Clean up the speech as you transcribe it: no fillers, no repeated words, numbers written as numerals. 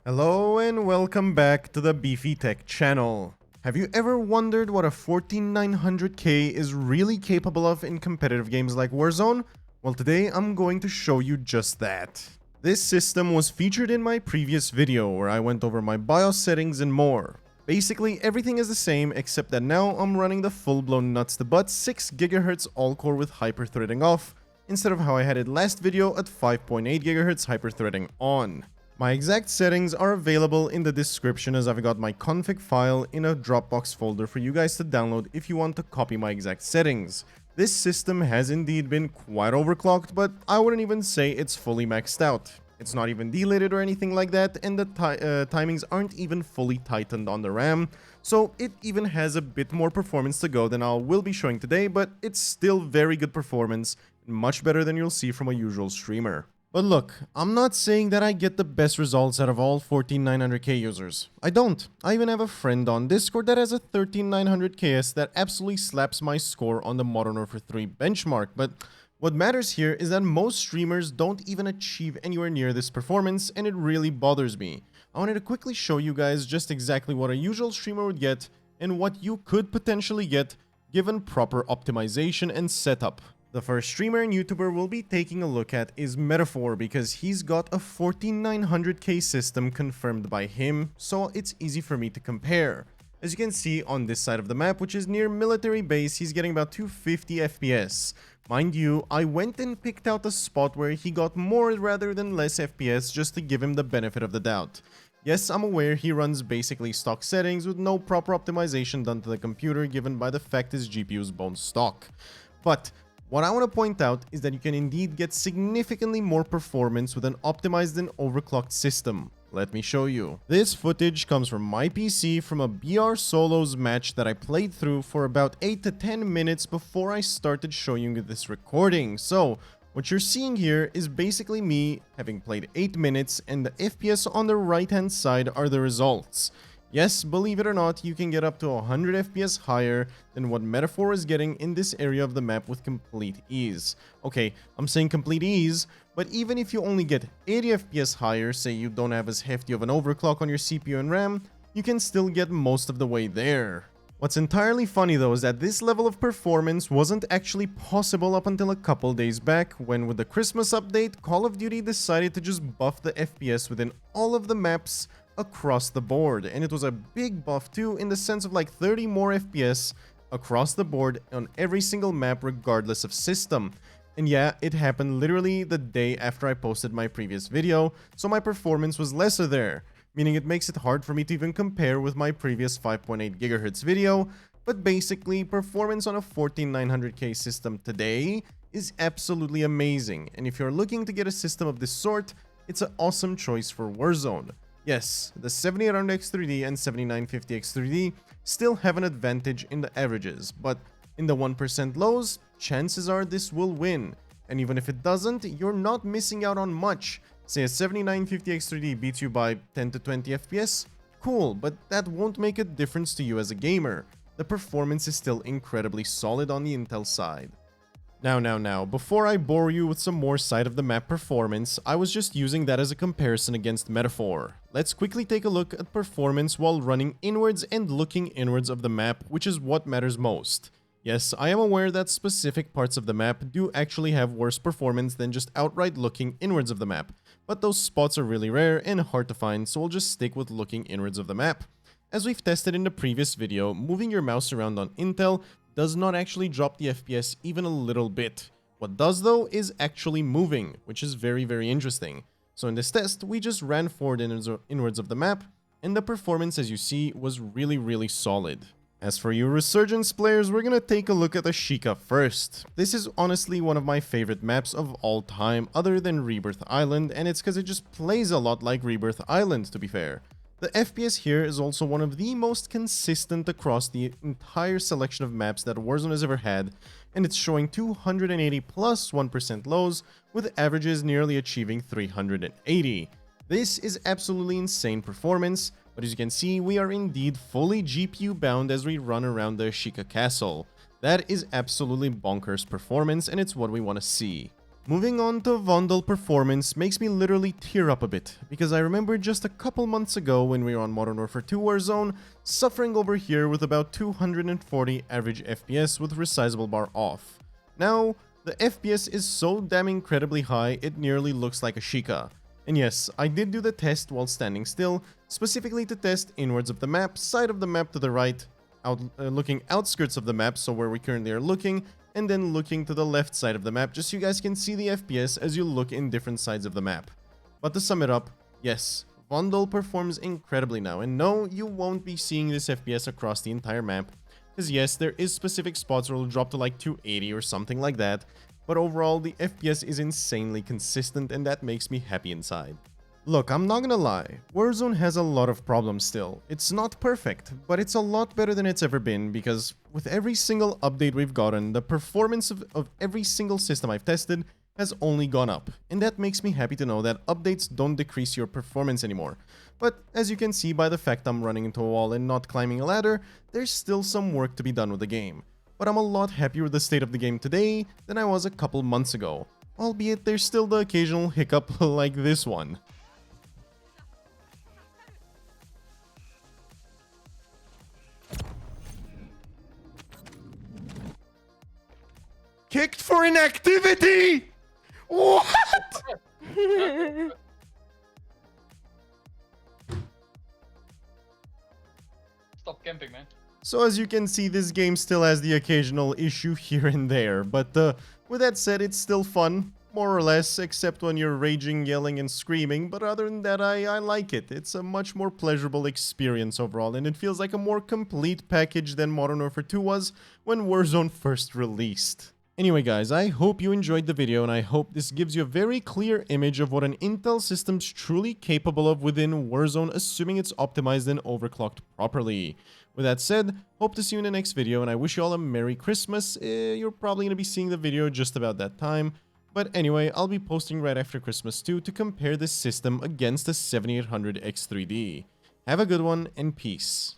Hello and welcome back to the Beefy Tech channel. Have you ever wondered what a 14900K is really capable of in competitive games like Warzone? Well, today I'm going to show you just that. This system was featured in my previous video where I went over my BIOS settings and more. Basically everything is the same except that now I'm running the full-blown nuts to butt 6GHz all-core with hyper-threading off instead of how I had it last video at 5.8GHz hyper-threading on. My exact settings are available in the description as I've got my config file in a Dropbox folder for you guys to download if you want to copy my exact settings. This system has indeed been quite overclocked, but I wouldn't even say it's fully maxed out. It's not even delated or anything like that, and the timings aren't even fully tightened on the RAM, so it even has a bit more performance to go than I will be showing today, but it's still very good performance, much better than you'll see from a usual streamer. But look, I'm not saying that I get the best results out of all 14900K users. I don't. I even have a friend on Discord that has a 13900KS that absolutely slaps my score on the Modern Warfare 3 benchmark, but what matters here is that most streamers don't even achieve anywhere near this performance, and it really bothers me. I wanted to quickly show you guys just exactly what a usual streamer would get and what you could potentially get given proper optimization and setup. The first streamer and YouTuber we'll be taking a look at is Metaphor because he's got a 14900K system confirmed by him, so it's easy for me to compare. As you can see on this side of the map, which is near military base, he's getting about 250 FPS. Mind you, I went and picked out a spot where he got more rather than less FPS just to give him the benefit of the doubt. Yes, I'm aware he runs basically stock settings with no proper optimization done to the computer given by the fact his GPU is bone stock. But what I want to point out is that you can indeed get significantly more performance with an optimized and overclocked system. Let me show you. This footage comes from my PC from a BR Solos match that I played through for about 8 to 10 minutes before I started showing you this recording. So what you're seeing here is basically me having played 8 minutes, and the FPS on the right hand side are the results. Yes, believe it or not, you can get up to 100 FPS higher than what Metaphor is getting in this area of the map with complete ease. Okay, I'm saying complete ease, but even if you only get 80 FPS higher, say you don't have as hefty of an overclock on your CPU and RAM, you can still get most of the way there. What's entirely funny though is that this level of performance wasn't actually possible up until a couple days back, when with the Christmas update, Call of Duty decided to just buff the FPS within all of the maps across the board, and it was a big buff too, in the sense of like 30 more FPS across the board on every single map regardless of system. And yeah, it happened literally the day after I posted my previous video, so my performance was lesser there, meaning it makes it hard for me to even compare with my previous 5.8GHz video. But basically, performance on a 14900K system today is absolutely amazing, and if you're looking to get a system of this sort, it's an awesome choice for Warzone. Yes, the 7800X3D and 7950X3D still have an advantage in the averages, but in the 1% lows, chances are this will win. And even if it doesn't, you're not missing out on much. Say a 7950X3D beats you by 10 to 20 FPS? Cool, but that won't make a difference to you as a gamer. The performance is still incredibly solid on the Intel side. Now, before I bore you with some more side of the map performance, I was just using that as a comparison against Metaphor. Let's quickly take a look at performance while running inwards and looking inwards of the map, which is what matters most. Yes, I am aware that specific parts of the map do actually have worse performance than just outright looking inwards of the map, but those spots are really rare and hard to find, so we'll just stick with looking inwards of the map. As we've tested in the previous video, moving your mouse around on Intel does not actually drop the FPS even a little bit. What does though is actually moving, which is very interesting. So in this test, we just ran forward inwards of the map, and the performance, as you see, was really solid. As for you Resurgence players, we're gonna take a look at Ashika first. This is honestly one of my favorite maps of all time other than Rebirth Island, and it's because it just plays a lot like Rebirth Island, to be fair. The FPS here is also one of the most consistent across the entire selection of maps that Warzone has ever had, and it's showing 280 plus 1% lows, with averages nearly achieving 380. This is absolutely insane performance, but as you can see, we are indeed fully GPU bound as we run around the Ashika castle. That is absolutely bonkers performance, and it's what we want to see. Moving on to Vandal performance makes me literally tear up a bit, because I remember just a couple months ago when we were on Modern Warfare 2 Warzone, suffering over here with about 240 average FPS with resizable bar off. Now, the FPS is so damn incredibly high it nearly looks like a Sheikah. And yes, I did do the test while standing still, specifically to test inwards of the map, side of the map to the right, looking outskirts of the map, so where we currently are looking, and then looking to the left side of the map just so you guys can see the FPS as you look in different sides of the map. But to sum it up, yes, Vandal performs incredibly now, and no, you won't be seeing this FPS across the entire map, because yes, there is specific spots where it'll drop to like 280 or something like that, but overall the FPS is insanely consistent and that makes me happy inside. Look, I'm not gonna lie, Warzone has a lot of problems still. It's not perfect, but it's a lot better than it's ever been because with every single update we've gotten, the performance of every single system I've tested has only gone up. And that makes me happy to know that updates don't decrease your performance anymore. But as you can see by the fact I'm running into a wall and not climbing a ladder, there's still some work to be done with the game. But I'm a lot happier with the state of the game today than I was a couple months ago. Albeit there's still the occasional hiccup like this one. Kicked for inactivity! What? Stop camping, man. So as you can see, this game still has the occasional issue here and there, but with that said, it's still fun, more or less, except when you're raging, yelling, and screaming, but other than that, I like it. It's a much more pleasurable experience overall, and it feels like a more complete package than Modern Warfare 2 was when Warzone first released. Anyway guys, I hope you enjoyed the video and I hope this gives you a very clear image of what an Intel system's truly capable of within Warzone, assuming it's optimized and overclocked properly. With that said, hope to see you in the next video and I wish you all a Merry Christmas. You're probably going to be seeing the video just about that time. But anyway, I'll be posting right after Christmas too to compare this system against the 7800X3D. Have a good one and peace.